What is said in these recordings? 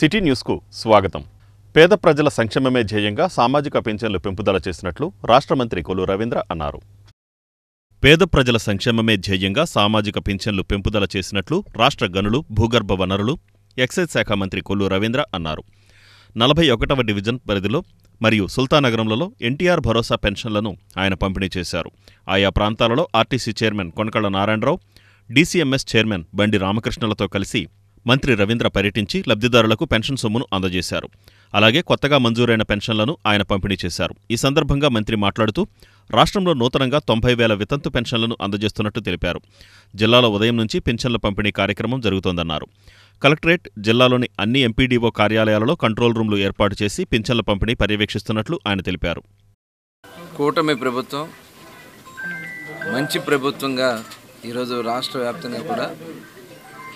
City న్యూస్కు స్వాగతం. పేద ప్రజల సంక్షేమమే ధ్యేయంగా సామాజిక పింఛన్లు పెంపుదల చేసినట్లు రాష్ట్ర మంత్రి కొల్లు రవీంద్ర అన్నారు. పేద ప్రజల సంక్షేమమే ధ్యేయంగా సామాజిక పింఛన్లు పెంపుదల చేసినట్లు రాష్ట్ర గనులు, భూగర్భ వనరులు, ఎక్సైజ్ శాఖ మంత్రి కొల్లు రవీంద్ర అన్నారు. 41వ డివిజన్ పరిధిలో మరియు సుల్తానగరంలలో ఎన్టీఆర్ భరోసా పెన్షన్లను ఆయన పంపిణీ చేశారు. ఆయా ప్రాంతాలలో RTC chairman Konakalla Narayanarao, DCMS chairman Bandi రామకృష్ణలతో కలిసి మంత్రి రవీంద్ర పర్యటించి లబ్ధిదారులకు పెన్షన్ సొమ్మును అందజేశారు. అలాగే కొత్తగా మంజూరైన పెన్షన్లను ఆయన పంపిణీ చేశారు. ఈ సందర్భంగా మంత్రి మాట్లాడుతూ రాష్ట్రంలో నూతనంగా 90,000 వితంతు పెన్షన్లను అందజేస్తున్నట్టు తెలిపారు. జిల్లాలో ఉదయం నుంచి పెన్షన్ల పంపిణీ కార్యక్రమం జరుగుతోందన్నారు. కలెక్టరేట్, జిల్లాలోని అన్ని ఎంపీడీఓ కార్యాలయాలలో కంట్రోల్ రూమ్లు ఏర్పాటు చేసి పెన్షన్ల పంపిణీ పర్యవేక్షిస్తున్నట్లు ఆయన తెలిపారు. కూటమి ప్రభుత్వం మంచి ప్రభుత్వంగా ఈరోజు రాష్ట్ర వ్యాప్తంగా కూడా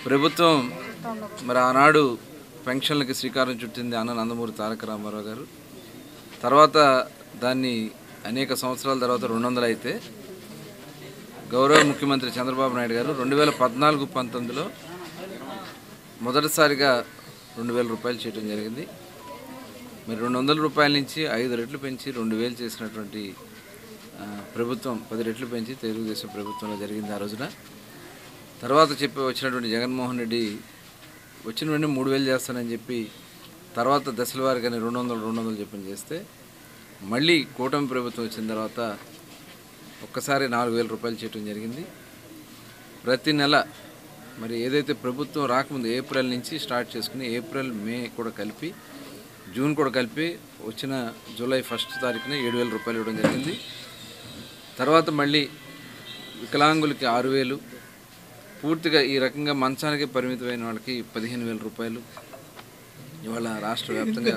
ప్రభుత్వం మరి ఆనాడు పెన్షన్లకి శ్రీకారం చుట్టింది అన్న నందమూరి తారక రామారావు గారు. తర్వాత దాన్ని అనేక సంవత్సరాల తర్వాత 200 అయితే గౌరవ ముఖ్యమంత్రి చంద్రబాబు నాయుడు గారు 2014-19లో మొదటిసారిగా 2,000 రూపాయలు చేయడం జరిగింది. మరి 200 రూపాయల నుంచి 5 రెట్లు పెంచి 2,000 చేసినటువంటి ప్రభుత్వం 10 రెట్లు పెంచి తెలుగుదేశం ప్రభుత్వంలో జరిగింది ఆ రోజున. తర్వాత వచ్చినటువంటి జగన్మోహన్ రెడ్డి వచ్చిన వెంటనే 3,000 చేస్తానని చెప్పి తర్వాత దశల వారిగానే 200 చెప్పని చేస్తే మళ్ళీ కూటమి ప్రభుత్వం వచ్చిన తర్వాత ఒక్కసారి 4,000 రూపాయలు చేయడం జరిగింది. ప్రతి నెల మరి ఏదైతే ప్రభుత్వం రాకముందు ఏప్రిల్ నుంచి స్టార్ట్ చేసుకుని ఏప్రిల్, మే కూడా కలిపి, జూన్ కూడా కలిపి వచ్చిన జూలై 1 తారీఖున 7,000 రూపాయలు ఇవ్వడం జరిగింది. తర్వాత మళ్ళీ వికలాంగులకి 6,000, పూర్తిగా ఈ రకంగా మంచానికి పరిమితమైన వాళ్ళకి 15,000 రూపాయలు ఇవాళ రాష్ట్ర వ్యాప్తంగా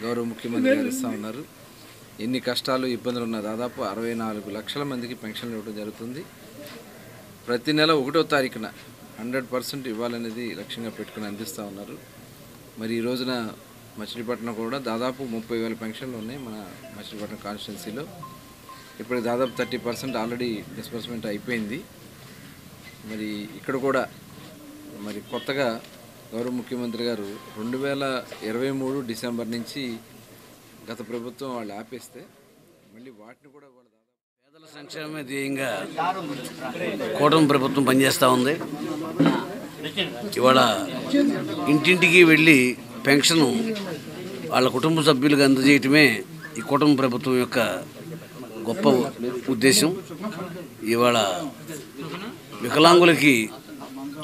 గౌరవ ముఖ్యమంత్రి గారు ఇస్తూ ఉన్నారు. ఎన్ని కష్టాలు, ఇబ్బందులు ఉన్నా దాదాపు 64 లక్షల మందికి పెన్షన్లు ఇవ్వడం జరుగుతుంది. ప్రతి నెల 1వ తారీఖున 100% ఇవ్వాలనేది లక్ష్యంగా పెట్టుకుని అందిస్తూ ఉన్నారు. మరి ఈ రోజున మచిలీపట్నం కూడా దాదాపు 30,000 పెన్షన్లు ఉన్నాయి మన మచిలీపట్నం కాన్స్టిట్యున్సీలో. ఇప్పటికి దాదాపు 30% ఆల్రెడీ డిస్బర్స్మెంట్ అయిపోయింది. మరి ఇక్కడ కూడా మరి కొత్తగా గౌరవ ముఖ్యమంత్రి గారు 2023 డిసెంబర్ నుంచి గత ప్రభుత్వం వాళ్ళు ఆపేస్తే మళ్ళీ వాటిని కూడా పేదల సంక్షేమమే ధ్యేయంగా కూటమి ప్రభుత్వం పనిచేస్తూ ఉంది. ఇవాళ ఇంటింటికి వెళ్ళి పెన్షన్ వాళ్ళ కుటుంబ సభ్యులకు అందజేయటమే ఈ కూటమి ప్రభుత్వం యొక్క గొప్ప ఉద్దేశం. ఇవాళ వికలాంగులకి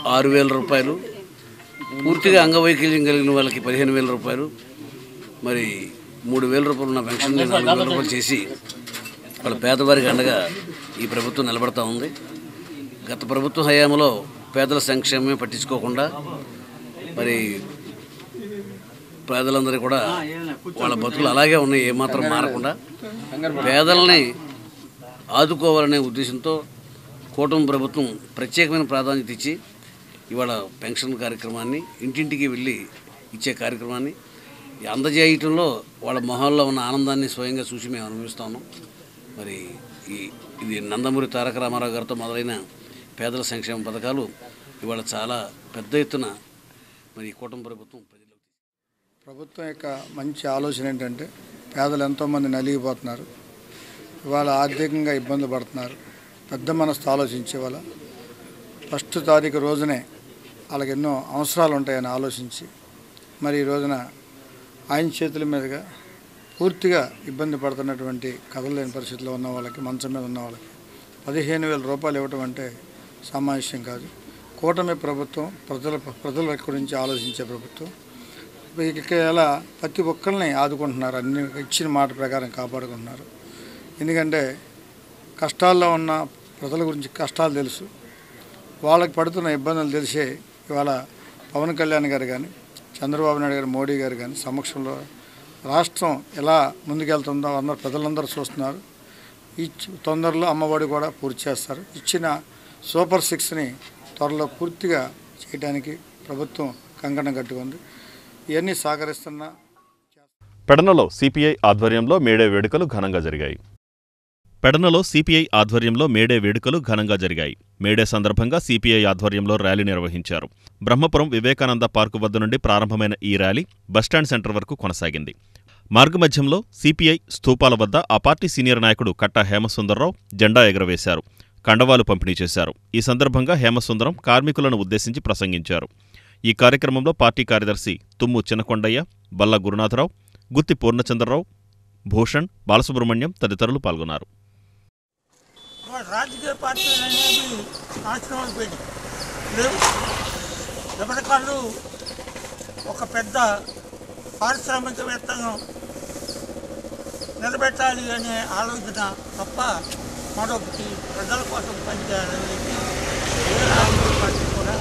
6,000 రూపాయలు, పూర్తిగా అంగవైకల్యం కలిగిన వాళ్ళకి 15,000 రూపాయలు, మరి 3,000 రూపాయలు ఉన్న పెన్షన్ని 4,000 రూపాయలు చేసి వాళ్ళ పేదవారికి అండగా ఈ ప్రభుత్వం నిలబడతా ఉంది. గత ప్రభుత్వ హయాంలో పేదల సంక్షేమమే పట్టించుకోకుండా మరి పేదలందరూ కూడా వాళ్ళ బతుకులు అలాగే ఉన్నాయి, ఏమాత్రం మారకుండా పేదలని ఆదుకోవాలనే ఉద్దేశంతో కూటమి ప్రభుత్వం ప్రత్యేకమైన ప్రాధాన్యత ఇచ్చి ఇవాళ పెన్షన్ కార్యక్రమాన్ని, ఇంటింటికి వెళ్ళి ఇచ్చే కార్యక్రమాన్ని అందజేయటంలో వాళ్ళ మొహాల్లో ఉన్న ఆనందాన్ని స్వయంగా చూసి మేము అనుభవిస్తా ఉన్నాం. మరి ఇది నందమూరి తారక రామారావు గారితో మొదలైన పేదల సంక్షేమ పథకాలు ఇవాళ చాలా పెద్ద ఎత్తున మరి కూటమి ప్రభుత్వం యొక్క మంచి ఆలోచన ఏంటంటే పేదలు ఎంతోమంది నలిగిపోతున్నారు, ఇవాళ ఆర్థికంగా ఇబ్బందులు పడుతున్నారు. పెద్ద మనసుతో ఆలోచించే వాళ్ళ 1 తారీఖు రోజునే వాళ్ళకి ఎన్నో అవసరాలు ఉంటాయని ఆలోచించి మరి ఈ రోజున ఆయన చేతుల మీదుగా పూర్తిగా ఇబ్బంది పడుతున్నటువంటి కదలలేని పరిస్థితిలో ఉన్న వాళ్ళకి, మంచం మీద ఉన్న వాళ్ళకి 15,000 రూపాయలు ఇవ్వటం అంటే సామాన్యం కాదు. కూటమి ప్రభుత్వం ప్రజల గురించి ఆలోచించే ప్రభుత్వం. ఇలా ప్రతి ఒక్కరిని ఆదుకుంటున్నారు, అన్ని ఇచ్చిన మాట ప్రకారం కాపాడుకుంటున్నారు. ఎందుకంటే కష్టాల్లో ఉన్న ప్రజల గురించి కష్టాలు తెలుసు, వాళ్ళకి పడుతున్న ఇబ్బందులు తెలిసే ఇవాళ పవన్ కళ్యాణ్ గారు కానీ, చంద్రబాబు నాయుడు గారు, మోడీ గారు కానీ సమక్షంలో రాష్ట్రం ఎలా ముందుకెళ్తుందో అందరూ ప్రజలందరూ చూస్తున్నారు. తొందరలో అమ్మఒడి కూడా పూర్తి చేస్తారు. ఇచ్చిన సూపర్ 6ని త్వరలో పూర్తిగా చేయడానికి ప్రభుత్వం కంకణం కట్టుకుంది. ఇవన్నీ సహకరిస్తున్న పెడనలో సిపిఐ ఆధ్వర్యంలో మేడే వేడుకలు ఘనంగా జరిగాయి. పెడనలో సిపిఐ ఆధ్వర్యంలో మేడే వేడుకలు ఘనంగా జరిగాయి. మేడే సందర్భంగా సిపిఐ ఆధ్వర్యంలో ర్యాలీ నిర్వహించారు. బ్రహ్మపురం వివేకానంద పార్కు వద్ద నుండి ప్రారంభమైన ఈ ర్యాలీ బస్టాండ్ సెంటర్ వరకు కొనసాగింది. మార్గమధ్యంలో సిపిఐ స్తూపాల వద్ద ఆ పార్టీ సీనియర్ నాయకుడు కట్టా హేమసుందర్రావు జెండా ఎగురవేశారు. కండవాలు పంపిణీ చేశారు. ఈ సందర్భంగా హేమసుందరం కార్మికులను ఉద్దేశించి ప్రసంగించారు. ఈ కార్యక్రమంలో పార్టీ కార్యదర్శి తుమ్ము చిన్నకొండయ్య, బల్ల గురునాథరావు, గుత్తి పూర్ణచంద్రరావు, భూషణ్, బాలసుబ్రహ్మణ్యం తదితరులు పాల్గొన్నారు. రాజకీయ పార్టీలు అనేవి నాశనం అయిపోయింది. ఎవరికాళ్ళు ఒక పెద్ద పారిశ్రామికవేత్తను నిలబెట్టాలి అనే ఆలోచన తప్ప మరొకటి ప్రజల కోసం పనిచేయాలనేది ఏ రాజకీయ పార్టీ కూడా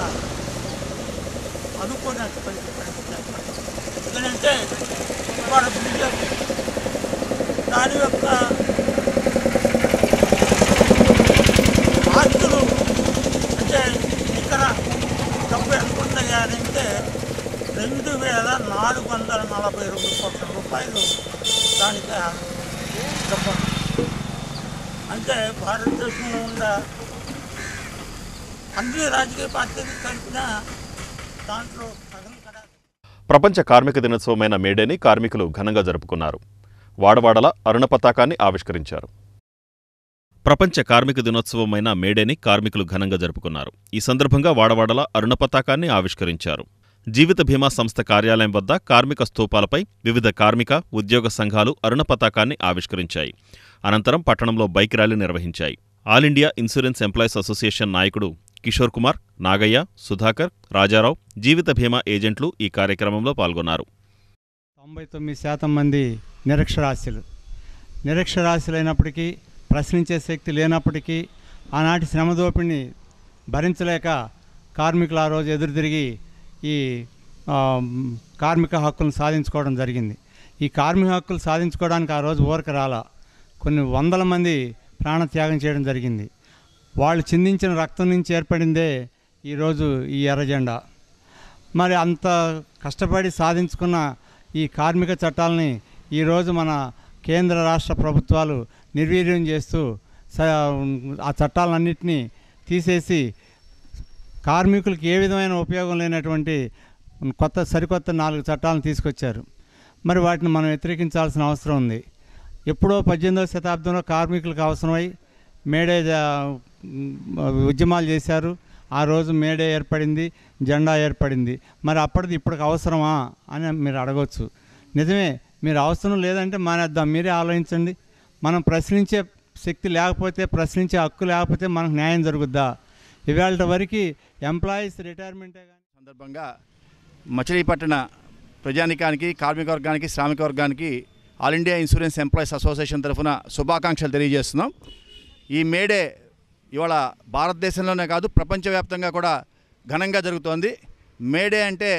అనుకున్నటువంటి పరిస్థితి. ఎందుకంటే ఇవాళ బీజేపీ దాని యొక్క ఆస్తులు అంటే ఇక్కడ డబ్బు ఎంత ఉన్నాయంటే 2,440 కోట్ల రూపాయలు దానికి డబ్బు. అంటే భారతదేశంలో ఉన్న అన్ని రాజకీయ పార్టీలు కలిపిన దాంట్లో సగం కదా. ప్రపంచ కార్మిక దినోత్సవమైన మేడేని కార్మికులు ఘనంగా జరుపుకున్నారు. వాడవాడల అరుణ పతాకాన్ని ఆవిష్కరించారు. ప్రపంచ కార్మిక దినోత్సవమైన మేడేని కార్మికులు ఘనంగా జరుపుకున్నారు. ఈ సందర్భంగా వాడవాడల అరుణ పతాకాన్ని ఆవిష్కరించారు. జీవిత బీమా సంస్థ కార్యాలయం వద్ద కార్మిక స్తూపాలపై వివిధ కార్మిక, ఉద్యోగ సంఘాలు అరుణ పతాకాన్ని ఆవిష్కరించాయి. అనంతరం పట్టణంలో బైక్ ర్యాలీ నిర్వహించాయి. All India insurance employees association నాయకుడు కిషోర్ కుమార్, నాగయ్య, సుధాకర్, రాజారావు, జీవిత బీమా ఏజెంట్లు ఈ కార్యక్రమంలో పాల్గొన్నారు. 99% మంది నిరక్షరాస్యులైనప్పటికీ, ప్రశ్నించే శక్తి లేనప్పటికీ, ఆనాటి శ్రమదోపిడిని భరించలేక కార్మికులు ఆ రోజు ఎదురుతిరిగి ఈ కార్మిక హక్కులను సాధించుకోవడం జరిగింది. ఈ కార్మిక హక్కులు సాధించుకోవడానికి ఆ రోజు ఊరక రాలా, కొన్ని వందల మంది ప్రాణత్యాగం చేయడం జరిగింది. వాళ్ళు చిందించిన రక్తం నుంచి ఏర్పడిందే ఈరోజు ఈ ఎర్ర జెండా. మరి అంత కష్టపడి సాధించుకున్న ఈ కార్మిక చట్టాలని ఈరోజు మన కేంద్ర రాష్ట్ర ప్రభుత్వాలు నిర్వీర్యం చేస్తూ ఆ చట్టాలన్నింటినీ తీసేసి కార్మికులకు ఏ విధమైన ఉపయోగం లేనటువంటి సరికొత్త 4 చట్టాలను తీసుకొచ్చారు. మరి వాటిని మనం వ్యతిరేకించాల్సిన అవసరం ఉంది. ఎప్పుడో 18వ శతాబ్దంలో కార్మికులకు అవసరమై మేడే ఉద్యమాలు చేశారు. ఆ రోజు మేడే ఏర్పడింది, జెండా ఏర్పడింది. మరి అప్పటిది ఇప్పటికి అవసరమా అని మీరు అడగవచ్చు. నిజమే, మీరు అవసరం లేదంటే మానేద్దాం. మీరే ఆలోచించండి. మనం ప్రశ్నించే శక్తి లేకపోతే, ప్రశ్నించే హక్కు లేకపోతే మనకు న్యాయం జరుగుద్దా? ఇవాళ వరకు ఎంప్లాయీస్ రిటైర్మెంటే కానీ సందర్భంగా మచిలీపట్నం ప్రజానికానికి, కార్మిక వర్గానికి, శ్రామిక వర్గానికి all India insurance employees association తరఫున శుభాకాంక్షలు తెలియజేస్తున్నాం. ఈ మేడే ఇవాళ భారతదేశంలోనే కాదు ప్రపంచవ్యాప్తంగా కూడా ఘనంగా జరుగుతోంది. మేడే అంటే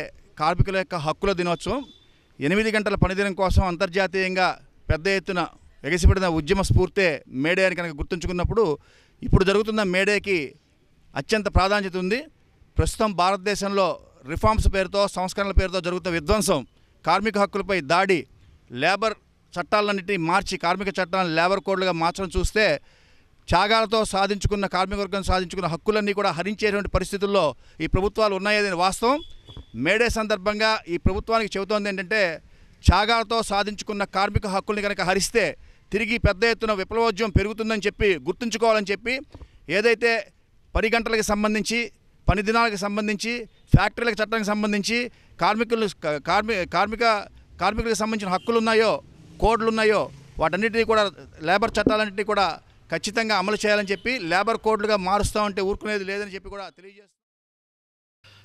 కార్మికుల యొక్క హక్కుల దినోత్సవం. 8 గంటల పనిదినం కోసం అంతర్జాతీయంగా పెద్ద ఎత్తున ఎగసిపడిన ఉద్యమ స్ఫూర్తే మేడే అని కనుక గుర్తుంచుకున్నప్పుడు ఇప్పుడు జరుగుతున్న మేడేకి అత్యంత ప్రాధాన్యత ఉంది. ప్రస్తుతం భారతదేశంలో రిఫార్మ్స్ పేరుతో, సంస్కరణల పేరుతో జరుగుతున్న విధ్వంసం, కార్మిక హక్కులపై దాడి, లేబర్ చట్టాలన్నింటినీ మార్చి కార్మిక చట్టాలను లేబర్ కోడ్లుగా మార్చడం చూస్తే త్యాగాలతో సాధించుకున్న కార్మిక వర్గం సాధించుకున్న హక్కులన్నీ కూడా హరించేటువంటి పరిస్థితుల్లో ఈ ప్రభుత్వాలు ఉన్నాయని వాస్తవం. మేడే సందర్భంగా ఈ ప్రభుత్వానికి చెబుతోంది ఏంటంటే, త్యాగాలతో సాధించుకున్న కార్మిక హక్కుల్ని కనుక హరిస్తే తిరిగి పెద్ద ఎత్తున విప్లవోద్యమం పెరుగుతుందని చెప్పి గుర్తుంచుకోవాలని చెప్పి, ఏదైతే 10 గంటలకు సంబంధించి, పని దినాలకు సంబంధించి, ఫ్యాక్టరీలకు చట్టానికి సంబంధించి, కార్మికులకు సంబంధించిన హక్కులు ఉన్నాయో, కోడ్లు ఉన్నాయో, వాటన్నిటినీ కూడా లేబర్ చట్టాలన్నింటినీ కూడా ఖచ్చితంగా అమలు చేయాలని చెప్పి లేబర్ కోడ్లుగా మారుస్తామంటే ఊరుకునేది లేదని చెప్పి కూడా తెలియజేస్తారు.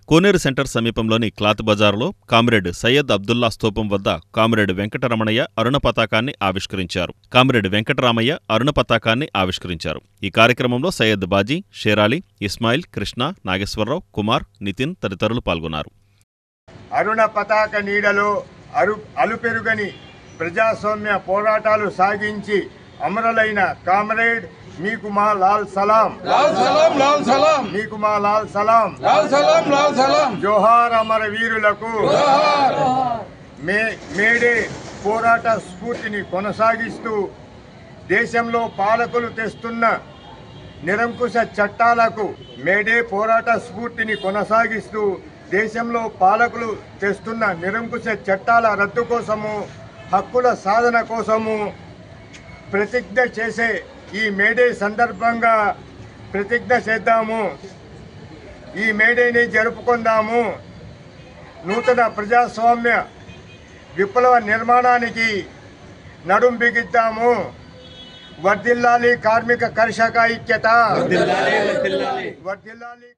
కోనేరు సెంటర్ సమీపంలోని క్లాత్ బజార్లో కామ్రేడ్ సయ్యద్ అబ్దుల్లా స్తూపం వద్ద కామ్రేడ్ వెంకటరమణయ్య అరుణ పతాకాన్ని ఆవిష్కరించారు. కామ్రేడ్ వెంకటరామయ్య అరుణ పతాకాన్ని ఆవిష్కరించారు. ఈ కార్యక్రమంలో సయ్యద్ బాజీ, షేరాలి, ఇస్మాయిల్, కృష్ణ, నాగేశ్వరరావు, కుమార్, నితిన్ తదితరులు పాల్గొన్నారు. అరుణ పతాక నీడలో అలుపెరుగని ప్రజాస్వామ్య పోరాటాలు సాగించి అమరులైన కామ్రేడ్ మీకు మా లాల్ సలాం, మీకు మా లాల్ సలాం, జోహార్ అమర వీరులకు. మేడే పోరాట స్ఫూర్తిని కొనసాగిస్తూ దేశంలో పాలకులు తెస్తున్న నిరంకుశ చట్టాలకు మేడే పోరాట స్ఫూర్తిని కొనసాగిస్తూ దేశంలో పాలకులు తెస్తున్న నిరంకుశ చట్టాల రద్దు కోసము, హక్కుల సాధన కోసము ప్రతిజ్ఞ చేసే ఈ మేడే సందర్భంగా ప్రతిజ్ఞ చేద్దాము. ఈ మేడేని జరుపుకుందాము. నూతన ప్రజాస్వామ్య విప్లవ నిర్మాణానికి నడుం బిగిద్దాము. వర్ధిల్లాలి కార్మిక కర్షక ఐక్యత. వర్ధిల్లాలి.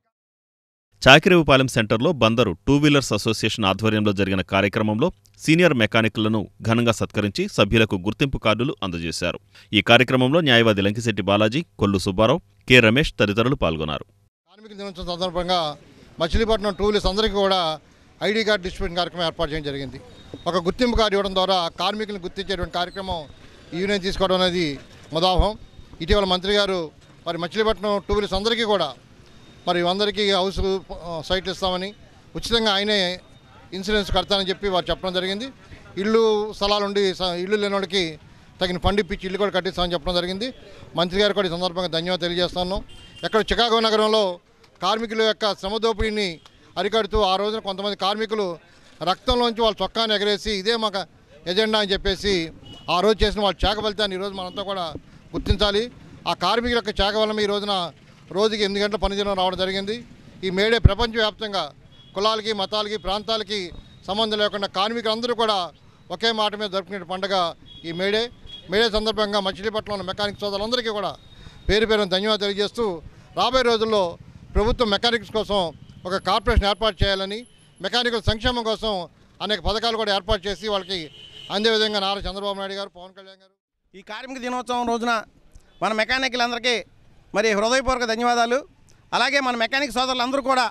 చాకిరేవుపాలెం సెంటర్లో బందరు టూ వీలర్స్ అసోసియేషన్ ఆధ్వర్యంలో జరిగిన కార్యక్రమంలో సీనియర్ మెకానికులను ఘనంగా సత్కరించి సభ్యులకు గుర్తింపు కార్డులు అందజేశారు. ఈ కార్యక్రమంలో న్యాయవాది లంకిశెట్టి బాలాజీ, కొల్లు సుబ్బారావు, కె రమేష్ తదితరులు పాల్గొన్నారు. కార్మిక దినోత్సవం సందర్భంగా మచిలీపట్నం టూ వీలర్స్ అందరికీ కూడా ఐడి కార్డు డిస్ట్రిబ్యూషన్ కార్యక్రమం ఏర్పాటు చేయడం జరిగింది. ఒక గుర్తింపు కార్డు ఇవ్వడం ద్వారా కార్మికులను గుర్తించేటువంటి కార్యక్రమం ఈ యూనియన్ తీసుకోవడం అనేది ముదావహం. ఇటీవల మంత్రి గారు మరి మచిలీపట్నం టూ వీలర్స్ అందరికీ కూడా మరి అందరికీ హౌస్ సైట్లు ఇస్తామని, ఉచితంగా ఆయనే ఇన్సూరెన్స్ కడతానని చెప్పి వారు చెప్పడం జరిగింది. ఇల్లు స్థలాలుండి ఇల్లు లేని వాళ్ళకి తగిన ఫండ్ ఇప్పించి ఇల్లు కూడా కట్టిస్తామని చెప్పడం జరిగింది. మంత్రి గారు కూడా ఈ సందర్భంగా ధన్యవాదాలు తెలియజేస్తున్నాను. ఎక్కడ చికాగో నగరంలో కార్మికుల యొక్క శ్రమదోపిడీని అరికడుతూ ఆ రోజున కొంతమంది కార్మికులు రక్తంలోంచి వాళ్ళ చొక్కాన్ని ఎగరేసి ఇదే మాకు ఎజెండా అని చెప్పేసి ఆ రోజు చేసిన వాళ్ళ త్యాగ ఫలితాన్ని ఈరోజు మనంతా కూడా గుర్తించాలి. ఆ కార్మికుల యొక్క త్యాగ వల్ల ఈ రోజున రోజుకి 8 గంటల పనిదినం రావడం జరిగింది. ఈ మేడే ప్రపంచవ్యాప్తంగా కులాలకి, మతాలకి, ప్రాంతాలకి సంబంధం లేకుండా కార్మికులందరూ కూడా ఒకే మాట మీద జరుపుకునే పండుగ ఈ మేడే. మేడే సందర్భంగా మచిలీపట్నంలో మెకానిక్ సోదరులందరికీ కూడా పేరు పేరున ధన్యవాదాలు తెలియజేస్తూ రాబోయే రోజుల్లో ప్రభుత్వం మెకానిక్స్ కోసం ఒక కార్పొరేషన్ ఏర్పాటు చేయాలని, మెకానికల్ సంక్షేమం కోసం అనేక పథకాలు కూడా ఏర్పాటు చేసి వాళ్ళకి అందే విధంగా నారా చంద్రబాబు నాయుడు గారు, పవన్ కళ్యాణ్ గారు. ఈ కార్మిక దినోత్సవం రోజున మన మెకానికులందరికీ మరి హృదయపూర్వక ధన్యవాదాలు. అలాగే మన మెకానిక్ సోదరులందరూ కూడా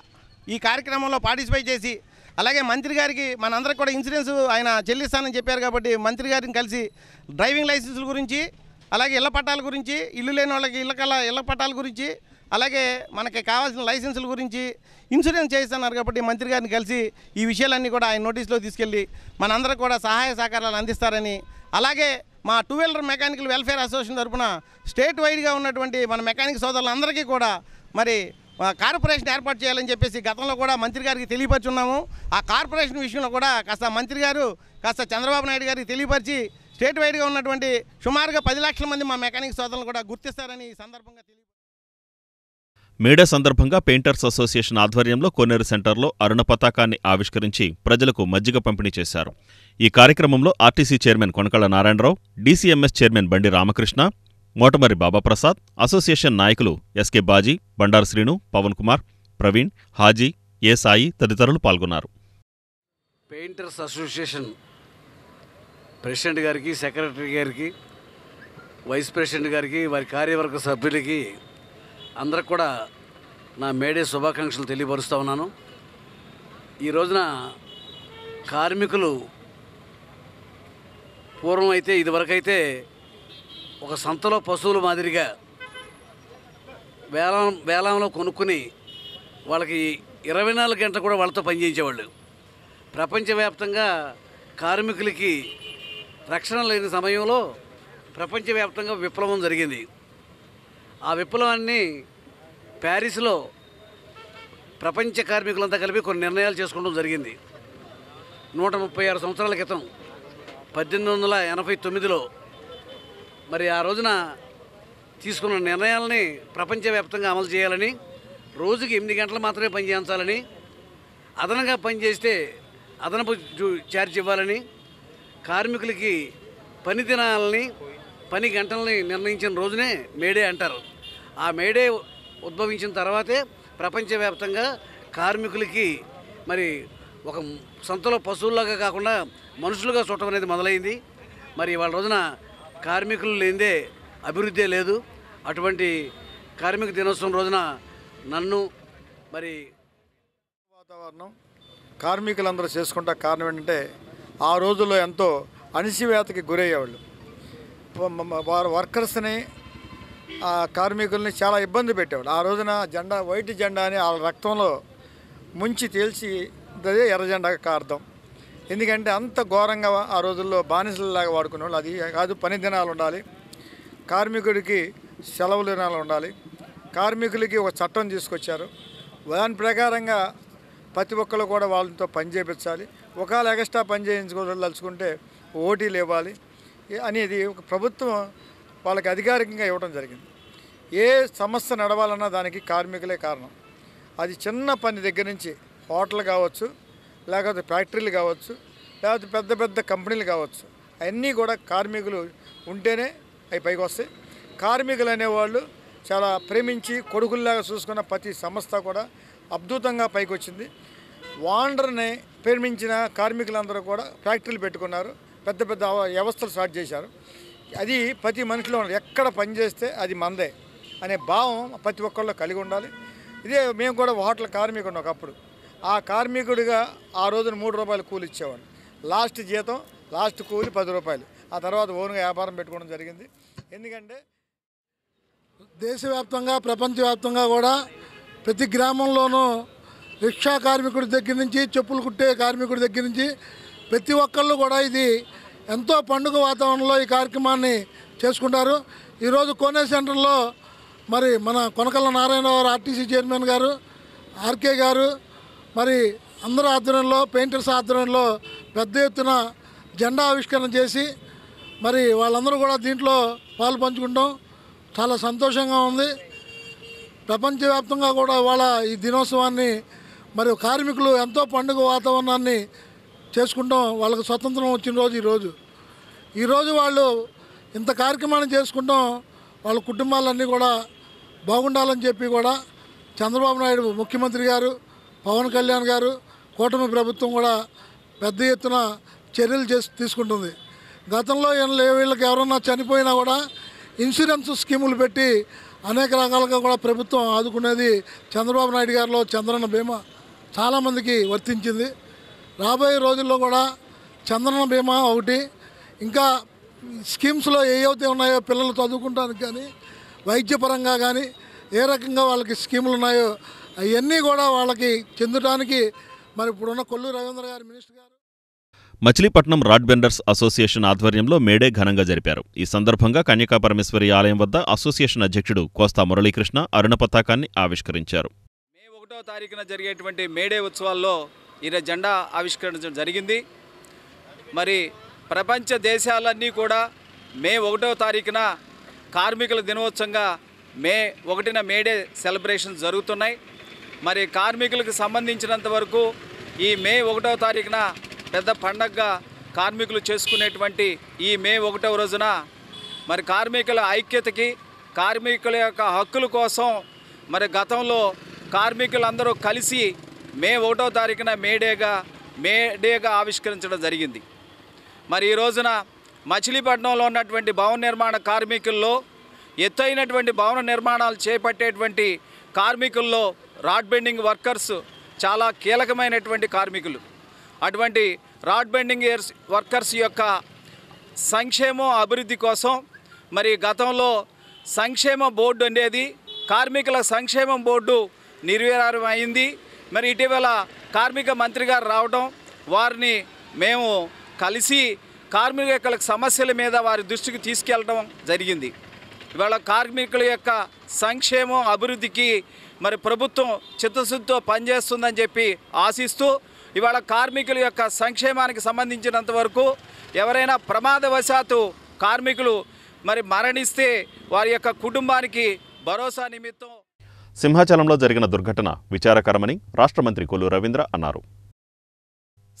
ఈ కార్యక్రమంలో పార్టిసిపేట్ చేసి, అలాగే మంత్రి గారికి మనందరికి కూడా ఇన్సూరెన్స్ ఆయన చెల్లిస్తానని చెప్పారు కాబట్టి మంత్రి గారిని కలిసి డ్రైవింగ్ లైసెన్సుల గురించి, అలాగే ఇళ్ల పట్టాల గురించి, ఇల్లు లేని వాళ్ళకి ఇళ్ల పట్టాల గురించి, అలాగే మనకి కావాల్సిన లైసెన్సుల గురించి ఇన్సూరెన్స్ చేయిస్తున్నారు కాబట్టి మంత్రి గారిని కలిసి ఈ విషయాలన్నీ కూడా ఆయన నోటీస్లో తీసుకెళ్ళి మనందరూ కూడా సహాయ సహకారాలు అందిస్తారని, అలాగే మా two wheeler mechanical welfare association తరఫున స్టేట్ వైడ్గా ఉన్నటువంటి మన మెకానిక్ సోదరులందరికీ కూడా మరి కార్పొరేషన్ ఏర్పాటు చేయాలని చెప్పేసి గతంలో కూడా మంత్రి గారికి తెలియపరుచున్నాము. ఆ కార్పొరేషన్ విషయంలో కూడా కాస్త మంత్రి గారు చంద్రబాబు నాయుడు గారికి తెలియపరిచి స్టేట్ వైడ్గా ఉన్నటువంటి సుమారుగా 10 లక్షల మంది మా మెకానిక్ సోదరులను కూడా గుర్తిస్తారని ఈ సందర్భంగా మేడే సందర్భంగా పెయింటర్స్ అసోసియేషన్ ఆధ్వర్యంలో కోనేరు సెంటర్లో అరుణ పతాకాన్ని ఆవిష్కరించి ప్రజలకు మజ్జిగ పంపిణీ చేశారు. ఈ కార్యక్రమంలో RTC chairman Konakalla Narayanarao, DCMS chairman Bandi Ramakrishna, Motamari Babaprasad, association నాయకులు ఎస్కే బాజీ, బండారు శ్రీను, పవన్ కుమార్, ప్రవీణ్, హాజీ, ఏ సాయి తదితరులు పాల్గొన్నారు. పెయింటర్స్ అసోసియేషన్ ప్రెసిడెంట్ గారికి, సెక్రటరీ గారికి, వైస్ ప్రెసిడెంట్ గారికి, వారి కార్యవర్గ సభ్యులకి అందరికి కూడా నా మేడే శుభాకాంక్షలు తెలియపరుస్తూ ఉన్నాను. ఈ రోజున కార్మికులు పూర్వం అయితే ఇదివరకైతే ఒక సంతలో పశువుల మాదిరిగా వేలంలో కొనుక్కుని వాళ్ళకి 24 గంటలు కూడా వాళ్ళతో పనిచేయించేవాళ్ళు. ప్రపంచవ్యాప్తంగా కార్మికులకి రక్షణ లేని సమయంలో ప్రపంచవ్యాప్తంగా విప్లవం జరిగింది. ఆ విప్లవాన్ని ప్యారిస్లో ప్రపంచ కార్మికులంతా కలిపి కొన్ని నిర్ణయాలు చేసుకోవడం జరిగింది. 136 సంవత్సరాల క్రితం 1889లో మరి ఆ రోజున తీసుకున్న నిర్ణయాలని ప్రపంచవ్యాప్తంగా అమలు చేయాలని, రోజుకి 8 గంటలు మాత్రమే పనిచేయించాలని, అదనంగా పనిచేస్తే అదనపు ఛార్జ్ ఇవ్వాలని, కార్మికులకి పని దినాలని, పని గంటలని నిర్ణయించిన రోజునే మేడే అంటారు. ఆ మేడే ఉద్భవించిన తర్వాతే ప్రపంచవ్యాప్తంగా కార్మికులకి మరి ఒక సంతలో పశువుల్లాగా కాకుండా మనుషులుగా చూడటం అనేది మొదలైంది. మరి వాళ్ళ రోజున కార్మికులు లేనిదే అభివృద్ధి లేదు. అటువంటి కార్మిక దినోత్సవం రోజున నన్ను మరి వాతావరణం కార్మికులందరూ చేసుకుంటా కారణం ఏంటంటే ఆ రోజుల్లో ఎంతో అణిచివేతకి గురయ్యేవాళ్ళు. వారు వర్కర్స్ని, కార్మికుల్ని చాలా ఇబ్బంది పెట్టేవాళ్ళు. ఆ రోజున జెండా, వైట్ జెండా అని వాళ్ళ రక్తంలో ముంచి తేల్చి అదే ఎర్ర జెండాగా కార్థం. ఎందుకంటే అంత ఘోరంగా ఆ రోజుల్లో బానిసలలాగా వాడుకునేవాళ్ళు. అది కాదు, పని దినాలు ఉండాలి, కార్మికుడికి సెలవులు దినాలు ఉండాలి. కార్మికులకి ఒక చట్టం తీసుకొచ్చారు. దాని ప్రకారంగా ప్రతి ఒక్కరు కూడా వాళ్ళతో పని చేయించాలి. ఒకవేళ ఎక్స్ట్రా పని చేయించుకోదలుచుకుంటే ఓటీలు ఇవ్వాలి అనేది ఒక ప్రభుత్వం వాళ్ళకి అధికారికంగా ఇవ్వడం జరిగింది. ఏ సంస్థ నడవాలన్నా దానికి కార్మికులే కారణం. అది చిన్న పని దగ్గర నుంచి హోటల్ కావచ్చు, లేకపోతే ఫ్యాక్టరీలు కావచ్చు, లేకపోతే పెద్ద పెద్ద కంపెనీలు కావచ్చు, అన్నీ కూడా కార్మికులు ఉంటేనే అవి పైకి వస్తాయి. కార్మికులు అనేవాళ్ళు చాలా ప్రేమించి కొడుకుల్లాగా చూసుకున్న ప్రతి సంస్థ కూడా అద్భుతంగా పైకి వచ్చింది. వాండర్ని ప్రేమించిన కార్మికులందరూ కూడా ఫ్యాక్టరీలు పెట్టుకున్నారు, పెద్ద పెద్ద వ్యవస్థలు స్టార్ట్ చేశారు. అది ప్రతి మనిషిలో ఎక్కడ పని చేస్తే అది మందే అనే భావం ప్రతి ఒక్కళ్ళు కలిగి ఉండాలి. ఇదే మేము కూడా హోటల్ కార్మికుడు ఒకప్పుడు. ఆ కార్మికుడిగా ఆ రోజున 3 రూపాయలు కూలి ఇచ్చేవాడు. లాస్ట్ జీతం, లాస్ట్ కూలి 10 రూపాయలు. ఆ తర్వాత ఓన్గా వ్యాపారం పెట్టుకోవడం జరిగింది. ఎందుకంటే దేశవ్యాప్తంగా ప్రపంచవ్యాప్తంగా కూడా ప్రతి గ్రామంలోనూ రిక్షా కార్మికుడి దగ్గర నుంచి చెప్పులు కుట్టే కార్మికుడి దగ్గర నుంచి ప్రతి ఒక్కళ్ళు కూడా ఇది ఎంతో పండుగ వాతావరణంలో ఈ కార్యక్రమాన్ని చేసుకుంటారు. ఈరోజు కోనే సెంటర్లో మరి మన కొనకళ్ళ నారాయణరావు ఆర్టీసీ చైర్మన్ గారు, ఆర్కే గారు, మరి అందరూ ఆధ్వర్యంలో, పెయింటర్స్ ఆధ్వర్యంలో పెద్ద ఎత్తున జెండా ఆవిష్కరణ చేసి మరి వాళ్ళందరూ కూడా దీంట్లో పాలు పంచుకుంటాం. చాలా సంతోషంగా ఉంది. ప్రపంచవ్యాప్తంగా కూడా ఇవాళ ఈ దినోత్సవాన్ని మరి కార్మికులు ఎంతో పండుగ వాతావరణాన్ని చేసుకుంటాం. వాళ్ళకు స్వతంత్రం వచ్చిన రోజు ఈరోజు వాళ్ళు ఇంత కార్యక్రమాన్ని చేసుకుంటాం. వాళ్ళ కుటుంబాలన్నీ కూడా బాగుండాలని చెప్పి కూడా చంద్రబాబు నాయుడు ముఖ్యమంత్రి గారు, పవన్ కళ్యాణ్ గారు, కూటమి ప్రభుత్వం కూడా పెద్ద ఎత్తున చర్యలు తీసుకుంటుంది. గతంలో వీళ్ళకి ఎవరన్నా చనిపోయినా కూడా ఇన్సూరెన్స్ స్కీములు పెట్టి అనేక రకాలుగా కూడా ప్రభుత్వం ఆదుకునేది చంద్రబాబు నాయుడు గారిలో చంద్రన్న బీమా చాలామందికి వర్తించింది. రాబోయే రోజుల్లో కూడా చంద్రన్న బీమా ఒకటి, ఇంకా స్కీమ్స్లో ఏవైతే ఉన్నాయో పిల్లలు చదువుకుంటానికి కానీ, వైద్యపరంగా కానీ ఏ రకంగా వాళ్ళకి స్కీములు ఉన్నాయో అవన్నీ కూడా వాళ్ళకి చెందడానికి మరి ఇప్పుడున్న కొల్లు రవీంద్ర గారు మినిస్టర్ గారు మచిలీపట్నం రాడ్ బెండర్స్ అసోసియేషన్ ఆధ్వర్యంలో మేడే ఘనంగా జరిపారు. ఈ సందర్భంగా కన్యకాపరమేశ్వరి ఆలయం వద్ద అసోసియేషన్ అధ్యక్షుడు కోస్తా మురళీకృష్ణ అరుణ పతాకాన్ని ఆవిష్కరించారు. మే 1వ తారీఖున జరిగేటువంటి మేడే ఉత్సవాల్లో ఈరోజు జెండా ఆవిష్కరించడం జరిగింది. మరి ప్రపంచ దేశాలన్నీ కూడా మే 1వ తారీఖున కార్మికుల దినోత్సవంగా మే 1న మేడే సెలబ్రేషన్స్ జరుగుతున్నాయి. మరి కార్మికులకు సంబంధించినంత వరకు ఈ మే 1వ తారీఖున పెద్ద పండగగా కార్మికులు చేసుకునేటువంటి ఈ మే 1వ రోజున మరి కార్మికుల ఐక్యతకి, కార్మికుల యొక్క హక్కుల కోసం మరి గతంలో కార్మికులందరూ కలిసి మే 1వ తారీఖున మేడేగా ఆవిష్కరించడం జరిగింది. మరి ఈ రోజున మచిలీపట్నంలో ఉన్నటువంటి భవన నిర్మాణ కార్మికుల్లో ఎత్తైనటువంటి భవన నిర్మాణాలు చేపట్టేటువంటి కార్మికుల్లో రాడ్ బెండింగ్ వర్కర్స్ చాలా కీలకమైనటువంటి కార్మికులు. అటువంటి రాడ్ బెండింగ్ వర్కర్స్ యొక్క సంక్షేమం, అభివృద్ధి కోసం మరి గతంలో సంక్షేమ బోర్డు అనేది కార్మికుల సంక్షేమం బోర్డు నిర్వీర్యం అయింది. మరి ఇటీవల కార్మిక మంత్రి గారు రావడం, వారిని మేము కలిసి కార్మికుల సమస్యల మీద వారి దృష్టికి తీసుకెళ్ళడం జరిగింది. ఇవాళ కార్మికుల యొక్క సంక్షేమం, అభివృద్ధికి మరి ప్రభుత్వం చిత్తశుద్ధితో పనిచేస్తుందని చెప్పి ఆశిస్తూ ఇవాళ కార్మికుల యొక్క సంక్షేమానికి సంబంధించినంత వరకు ఎవరైనా ప్రమాదవశాత్తు కార్మికులు మరి మరణిస్తే వారి యొక్క కుటుంబానికి భరోసా నిమిత్తం సింహాచలంలో జరిగిన దుర్ఘటన విచారకరమని రాష్ట్ర మంత్రి కొల్లు రవీంద్ర అన్నారు.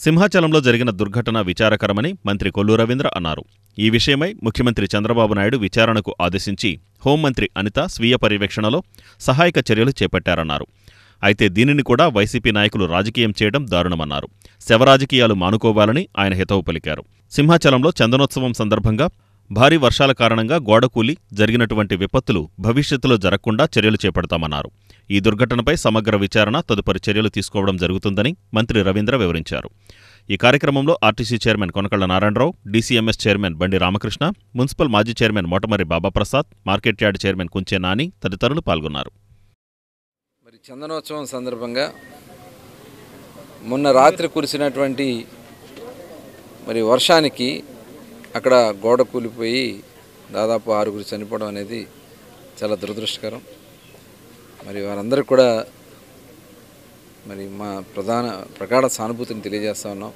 సింహాచలంలో జరిగిన దుర్ఘటన విచారకరమని మంత్రి కొల్లు రవీంద్ర అన్నారు. ఈ విషయమై ముఖ్యమంత్రి చంద్రబాబు నాయుడు విచారణకు ఆదేశించి హోంమంత్రి అనిత స్వీయ పర్యవేక్షణలో సహాయక చర్యలు చేపట్టారన్నారు. అయితే దీనిని కూడా వైసీపీ నాయకులు రాజకీయం చేయడం దారుణమన్నారు. శవరాజకీయాలు మానుకోవాలని ఆయన హితవు పలికారు. సింహాచలంలో చందనోత్సవం సందర్భంగా భారీ వర్షాల కారణంగా గోడకూలి జరిగినటువంటి విపత్తులు భవిష్యత్తులో జరగకుండా చర్యలు చేపడతామన్నారు. ఈ దుర్ఘటనపై సమగ్ర విచారణ, తదుపరి చర్యలు తీసుకోవడం జరుగుతుందని మంత్రి రవీంద్ర వివరించారు. ఈ కార్యక్రమంలో RTC chairman Konakalla Narayanarao, DCMS chairman Bandi Ramakrishna, municipal మాజీ chairman Motamari Babaprasad, market yard chairman Kunche Nani తదితరులు పాల్గొన్నారు. మరి చందనోత్సవం సందర్భంగా మొన్న రాత్రి కురిసినటువంటి మరి వర్షానికి అక్కడ గోడ కూలిపోయి దాదాపు 6 చనిపోవడం అనేది చాలా దురదృష్టకరం. మరి వారందరికీ కూడా మరి మా ప్రగాఢ సానుభూతిని తెలియజేస్తా ఉన్నాం.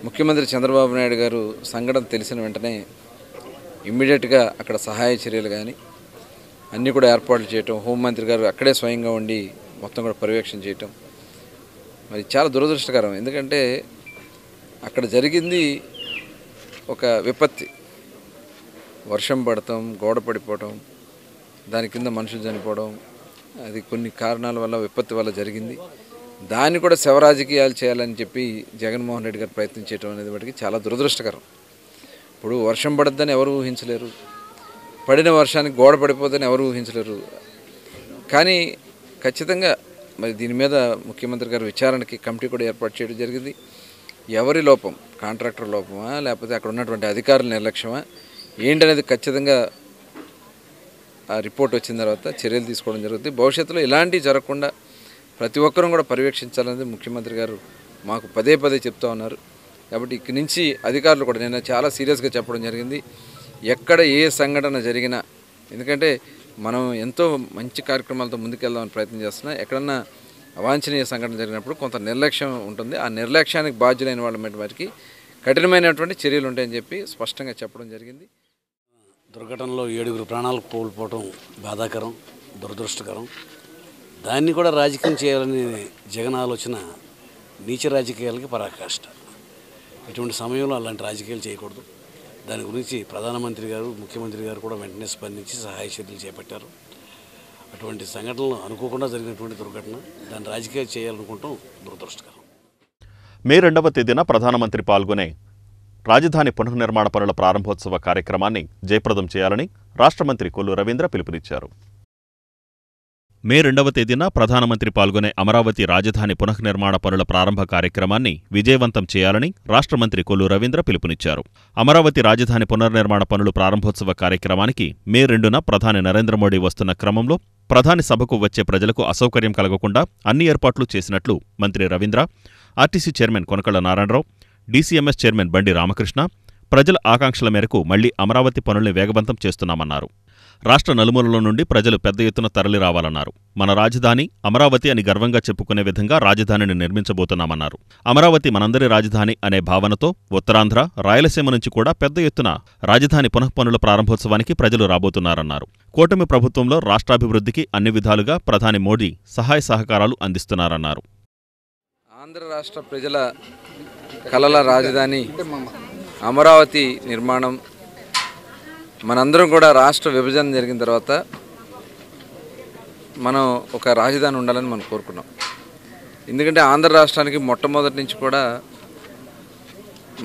ముఖ్యమంత్రి చంద్రబాబు నాయుడు గారు సంఘటన తెలిసిన వెంటనే ఇమ్మీడియట్గా అక్కడ సహాయ చర్యలు కానీ అన్నీ కూడా ఏర్పాట్లు చేయటం, హోంమంత్రి గారు అక్కడే స్వయంగా ఉండి మొత్తం కూడా పర్యవేక్షణ చేయటం మరి చాలా దురదృష్టకరం. ఎందుకంటే అక్కడ జరిగింది ఒక విపత్తి, వర్షం పడటం, గోడ పడిపోవటం, దాని కింద మనుషులు చనిపోవడం, అది కొన్ని కారణాల వల్ల విపత్తి వల్ల జరిగింది. దాన్ని కూడా శవ రాజకీయాలు చేయాలని చెప్పి జగన్మోహన్ రెడ్డి గారు ప్రయత్నం చేయడం అనేది వాటికి చాలా దురదృష్టకరం. ఇప్పుడు వర్షం పడద్దని ఎవరు ఊహించలేరు, పడిన వర్షానికి గోడ పడిపోద్దని ఎవరు ఊహించలేరు. కానీ ఖచ్చితంగా మరి దీని మీద ముఖ్యమంత్రి గారు విచారణకి కమిటీ కూడా ఏర్పాటు చేయడం జరిగింది. ఎవరి లోపం, కాంట్రాక్టర్ లోపమా లేకపోతే అక్కడ ఉన్నటువంటి అధికారుల నిర్లక్ష్యమా ఏంటనేది ఖచ్చితంగా ఆ రిపోర్ట్ వచ్చిన తర్వాత చర్యలు తీసుకోవడం జరుగుతుంది. భవిష్యత్తులో ఇలాంటివి జరగకుండా ప్రతి ఒక్కరూ కూడా పర్యవేక్షించాలనేది ముఖ్యమంత్రి గారు మాకు పదే చెప్తా ఉన్నారు. కాబట్టి ఇక్కడి నుంచి అధికారులు కూడా నేను చాలా సీరియస్గా చెప్పడం జరిగింది. ఎక్కడ ఏ సంఘటన జరిగినా, ఎందుకంటే మనం ఎంతో మంచి కార్యక్రమాలతో ముందుకెళ్దామని ప్రయత్నం చేస్తున్నా, ఎక్కడన్నా అవాంఛనీయ సంఘటన జరిగినప్పుడు కొంత నిర్లక్ష్యం ఉంటుంది. ఆ నిర్లక్ష్యానికి బాధ్యులైన వాళ్ళ వారికి కఠినమైనటువంటి చర్యలు ఉంటాయని చెప్పి స్పష్టంగా చెప్పడం జరిగింది. దుర్ఘటనలో 7 ప్రాణాలు కోల్పోవడం బాధాకరం, దురదృష్టకరం. దాన్ని కూడా రాజకీయం చేయాలని జగన్ ఆలోచన నీచ రాజకీయాలకి పరాకాష్ట. ఇటువంటి సమయంలో అలాంటి రాజకీయాలు చేయకూడదు. దాని గురించి ప్రధానమంత్రి గారు, ముఖ్యమంత్రి గారు కూడా వెంటనే స్పందించి సహాయ చర్యలు చేపట్టారు. అటువంటి సంఘటనలు అనుకోకుండా జరిగినటువంటి దుర్ఘటన, దాన్ని రాజకీయాలు చేయాలనుకుంటాం దురదృష్టకరం. మే 2వ తేదీన ప్రధానమంత్రి పాల్గొనే రాజధాని పునర్నిర్మాణ పనుల ప్రారంభోత్సవ కార్యక్రమాన్ని జయప్రదం చేయాలని రాష్ట్ర మంత్రి కొల్లు రవీంద్ర పిలుపునిచ్చారు. మే 2వ తేదీన ప్రధానమంత్రి పాల్గొనే అమరావతి రాజధాని పునఃనిర్మాణ పనుల ప్రారంభ కార్యక్రమాన్ని విజయవంతం చేయాలని రాష్ట్ర మంత్రి కొల్లు రవీంద్ర పిలుపునిచ్చారు. అమరావతి రాజధాని పునర్నిర్మాణ పనులు ప్రారంభోత్సవ కార్యక్రమానికి మే 2న ప్రధాని నరేంద్ర మోడీ వస్తున్న క్రమంలో ప్రధాని సభకు వచ్చే ప్రజలకు అసౌకర్యం కలగకుండా అన్ని ఏర్పాట్లు చేసినట్లు మంత్రి Ravindra, RTC chairman Konakalla Narayanarao, DCMS chairman Bandi Ramakrishna ప్రజల ఆకాంక్షల మేరకు మళ్లీ అమరావతి పనుల్ని వేగవంతం చేస్తున్నామన్నారు. రాష్ట్ర నలుమూలల నుండి ప్రజలు పెద్ద ఎత్తున తరలిరావాలన్నారు. మన రాజధాని అమరావతి అని గర్వంగా చెప్పుకునే విధంగా రాజధానిని నిర్మించబోతున్నామన్నారు. అమరావతి మనందరి రాజధాని అనే భావనతో ఉత్తరాంధ్ర, రాయలసీమ నుంచి కూడా పెద్ద ఎత్తున రాజధాని పునఃపనుల ప్రారంభోత్సవానికి ప్రజలు రాబోతున్నారన్నారు. కూటమి ప్రభుత్వంలో రాష్ట్రాభివృద్ధికి అన్ని విధాలుగా ప్రధాని మోడీ సహాయ సహకారాలు అందిస్తున్నారన్నారు. ఆంధ్ర రాష్ట్ర ప్రజల కలల రాజధాని అమరావతి నిర్మాణం, మనందరం కూడా రాష్ట్ర విభజన జరిగిన తర్వాత మనం ఒక రాజధాని ఉండాలని మనం కోరుకున్నాం. ఎందుకంటే ఆంధ్ర రాష్ట్రానికి మొట్టమొదటి నుంచి కూడా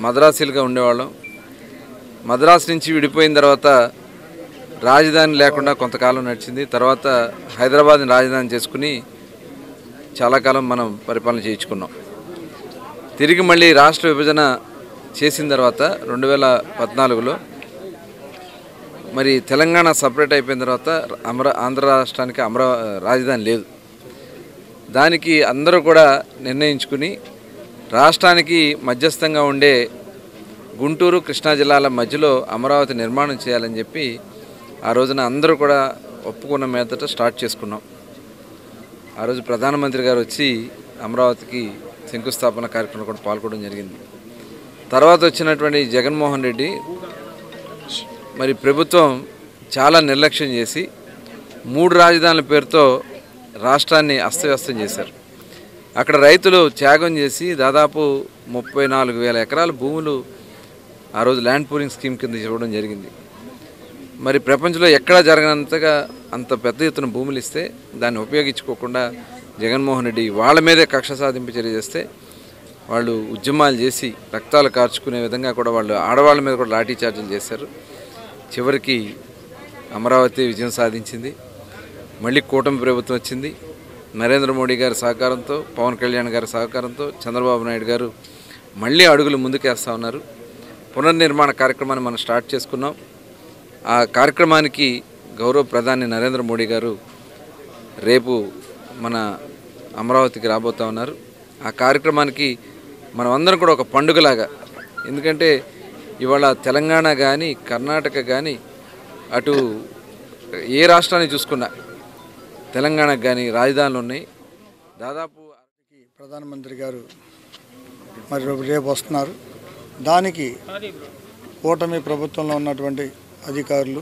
మద్రాసీలుగా ఉండేవాళ్ళం. మద్రాసు నుంచి విడిపోయిన తర్వాత రాజధాని లేకుండా కొంతకాలం నడిచింది. తర్వాత హైదరాబాద్ని రాజధాని చేసుకుని చాలా కాలం మనం పరిపాలన చేయించుకున్నాం. తిరిగి మళ్ళీ రాష్ట్ర విభజన చేసిన తర్వాత 2014లో మరి తెలంగాణ సపరేట్ అయిపోయిన తర్వాత ఆంధ్ర రాష్ట్రానికి రాజధాని లేదు. దానికి అందరూ కూడా నిర్ణయించుకుని రాష్ట్రానికి మధ్యస్థంగా ఉండే గుంటూరు, కృష్ణా జిల్లాల మధ్యలో అమరావతి నిర్మాణం చేయాలని చెప్పి ఆ రోజున అందరూ కూడా ఒప్పుకున్న మీదట స్టార్ట్ చేసుకున్నాం. ఆ రోజు ప్రధానమంత్రి గారు వచ్చి అమరావతికి శంకుస్థాపన కార్యక్రమంలో కూడా పాల్గొనడం జరిగింది. తర్వాత వచ్చినటువంటి జగన్మోహన్ రెడ్డి మరి ప్రభుత్వం చాలా నిర్లక్ష్యం చేసి 3 రాజధానుల పేరుతో రాష్ట్రాన్ని అస్తవ్యస్తం చేశారు. అక్కడ రైతులు త్యాగం చేసి దాదాపు 34,000 ఎకరాల భూములు ఆ రోజు ల్యాండ్ పూలింగ్ స్కీమ్ కింద ఇవ్వడం జరిగింది. మరి ప్రపంచంలో ఎక్కడా జరగనంతగా అంత పెద్ద ఎత్తున భూములు ఇస్తే దాన్ని ఉపయోగించుకోకుండా జగన్మోహన్ రెడ్డి వాళ్ళ మీదే కక్ష సాధింపు చర్య చేస్తే వాళ్ళు ఉద్యమాలు చేసి రక్తాలు కార్చుకునే విధంగా కూడా వాళ్ళు ఆడవాళ్ళ మీద కూడా లాఠీ చార్జీలు చేశారు. చివరికి అమరావతి విజయం సాధించింది. మళ్ళీ కూటమి ప్రభుత్వం వచ్చింది. నరేంద్ర మోడీ గారి సహకారంతో, పవన్ కళ్యాణ్ గారి సహకారంతో చంద్రబాబు నాయుడు గారు మళ్ళీ అడుగులు ముందుకేస్తూ ఉన్నారు. పునర్నిర్మాణ కార్యక్రమాన్ని మనం స్టార్ట్ చేసుకున్నాం. ఆ కార్యక్రమానికి గౌరవ ప్రధాని నరేంద్ర మోడీ గారు రేపు మన అమరావతికి రాబోతూ ఉన్నారు. ఆ కార్యక్రమానికి మనం అందరం కూడా ఒక పండుగలాగా, ఎందుకంటే ఇవాళ తెలంగాణ కానీ కర్ణాటక కానీ అటు ఏ రాష్ట్రాన్ని చూసుకున్నా తెలంగాణకు కానీ రాజధానులు ఉన్నాయి. దాదాపు ప్రధానమంత్రి గారు మరి రేపు వస్తున్నారు. దానికి కూటమి ప్రభుత్వంలో ఉన్నటువంటి అధికారులు,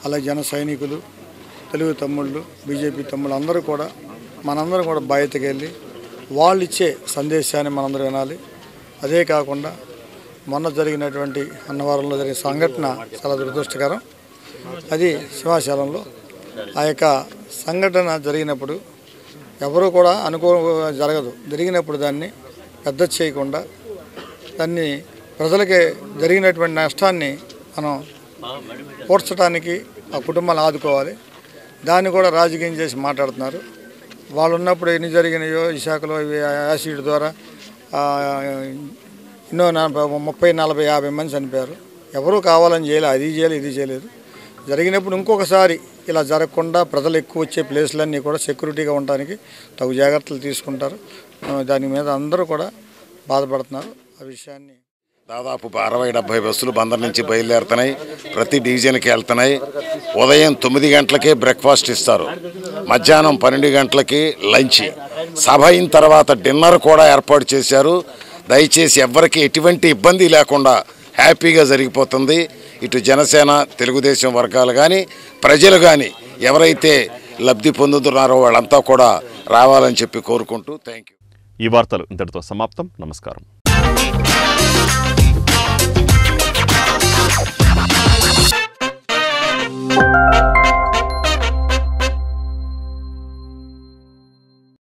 అలాగే జన సైనికులు, తెలుగు తమ్ముళ్ళు, బీజేపీ తమ్ముళ్ళు అందరూ కూడా మనందరం కూడా బాధ్యతకి వెళ్ళి వాళ్ళు ఇచ్చే సందేశాన్ని మనందరూ వినాలి. అదే కాకుండా మొన్న జరిగినటువంటి అన్నవరంలో జరిగిన సంఘటన చాలా దురదృష్టకరం. అది సింహాచలంలో ఆ యొక్క సంఘటన జరిగినప్పుడు ఎవరు కూడా జరగదు. జరిగినప్పుడు దాన్ని పెద్ద చేయకుండా దాన్ని ప్రజలకి జరిగినటువంటి నష్టాన్ని మనం పూడ్చడానికి ఆ కుటుంబాలు ఆదుకోవాలి. దాన్ని కూడా రాజకీయం చేసి మాట్లాడుతున్నారు. వాళ్ళు ఉన్నప్పుడు ఎన్ని జరిగినాయో విశాఖలో యాసిడ్ ద్వారా ఎన్నో 30, 40, 50 మంది చనిపోయారు. ఎవరూ కావాలని చేయలేదు, అది చేయలేదు, ఇది చేయలేదు. జరిగినప్పుడు ఇంకొకసారి ఇలా జరగకుండా ప్రజలు ఎక్కువ వచ్చే ప్లేస్లన్నీ కూడా సెక్యూరిటీగా ఉండడానికి తగు జాగ్రత్తలు తీసుకుంటారు. దాని మీద అందరూ కూడా బాధపడుతున్నారు. ఆ విషయాన్ని దాదాపు 60-70 బస్సులు బందర్ నుంచి బయలుదేరుతున్నాయి. ప్రతి డివిజన్కి వెళ్తున్నాయి. ఉదయం 9 గంటలకే బ్రేక్ఫాస్ట్ ఇస్తారు, మధ్యాహ్నం 12 గంటలకి లంచ్, సభ అయిన తర్వాత డిన్నర్ కూడా ఏర్పాటు చేశారు. దయచేసి ఎవ్వరికి ఎటువంటి ఇబ్బంది లేకుండా హ్యాపీగా జరిగిపోతుంది. ఇటు జనసేన, తెలుగుదేశం వర్గాలు కానీ ప్రజలు కానీ ఎవరైతే లబ్ధి పొందుతున్నారో వాళ్ళంతా కూడా రావాలని చెప్పి కోరుకుంటూ థ్యాంక్ యూ. ఈ వార్తలు ఇంతటితో సమాప్తం. నమస్కారం.